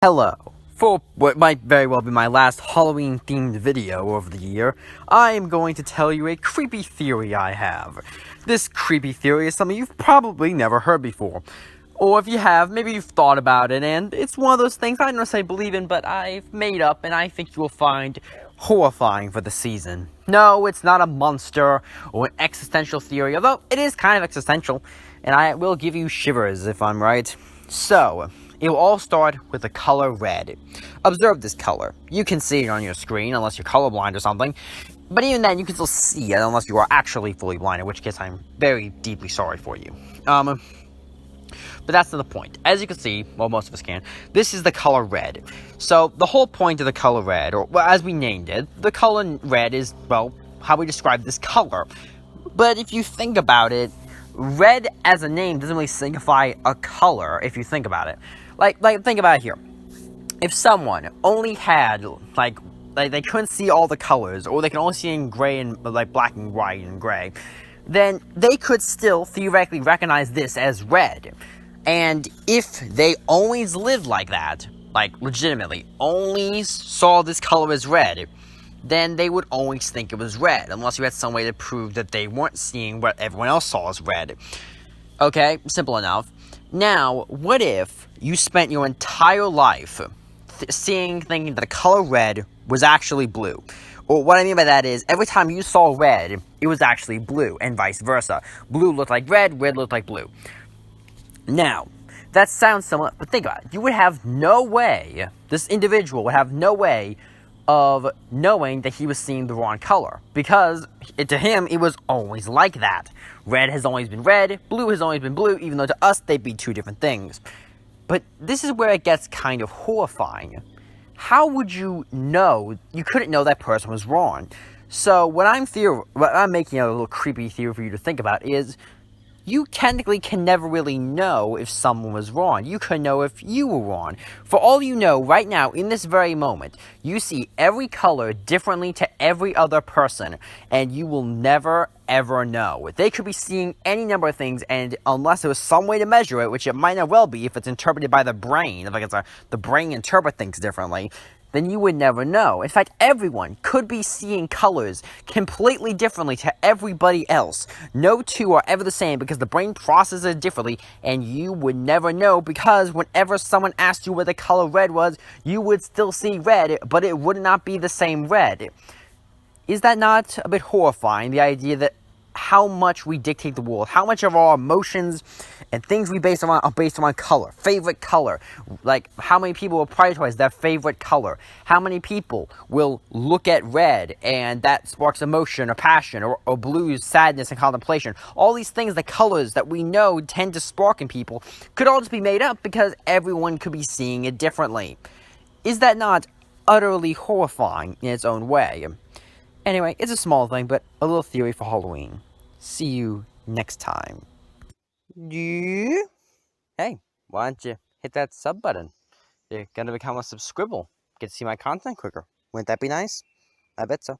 Hello. For what might very well be my last Halloween-themed video of the year, I am going to tell you a creepy theory I have. This creepy theory is something you've probably never heard before. Or if you have, maybe you've thought about it, and it's one of those things I don't necessarily believe in, but I've made up, and I think you will find horrifying for the season. No, it's not a monster or an existential theory, although it is kind of existential, and I will give you shivers if I'm right. So, it will all start with the color red. Observe this color. You can see it on your screen, unless you're colorblind or something. But even then, you can still see it, unless you are actually fully blind, in which case I'm very deeply sorry for you. But that's not the point. As you can see, well, most of us can, this is the color red. So, the whole point of the color red, or well, as we named it, the color red is, well, how we describe this color. But if you think about it, red as a name doesn't really signify a color, if you think about it. Like think about it here. If someone only had, like they couldn't see all the colors, or they can only see in gray and, like, black and white and gray, then they could still theoretically recognize this as red. And if they always lived like that, like legitimately, only saw this color as red, then they would always think it was red, unless you had some way to prove that they weren't seeing what everyone else saw as red. Okay, simple enough. Now, what if you spent your entire life thinking that the color red was actually blue? Or what I mean by that is, every time you saw red, it was actually blue, and vice versa. Blue looked like red looked like blue. Now, that sounds similar, but think about it. You would have no way, this individual would have no way of knowing that he was seeing the wrong color, because to him it was always like that. Red has always been red, blue has always been blue, even though to us they'd be two different things. But this is where it gets kind of horrifying. How would you know? You couldn't know that person was wrong. So what I'm making a little creepy theory for you to think about is, you technically can never really know if someone was wrong. You could know if you were wrong. For all you know, right now, in this very moment, you see every color differently to every other person, and you will never, ever know. They could be seeing any number of things, and unless there was some way to measure it, which it might not well be if it's interpreted by the brain, the brain interprets things differently, then you would never know. In fact, everyone could be seeing colors completely differently to everybody else. No two are ever the same because the brain processes it differently, and you would never know, because whenever someone asked you what the color red was, you would still see red, but it would not be the same red. Is that not a bit horrifying, the idea that how much we dictate the world, how much of our emotions and things we base on are based on color, favorite color, like how many people will prioritize their favorite color, how many people will look at red and that sparks emotion or passion, or blues, sadness and contemplation. All these things, the colors that we know tend to spark in people, could all just be made up because everyone could be seeing it differently. Is that not utterly horrifying in its own way? Anyway, it's a small thing, but a little theory for Halloween. See you next time. Yeah? Hey, why don't you hit that sub button? You're gonna become a subscribble. Get to see my content quicker. Wouldn't that be nice? I bet so.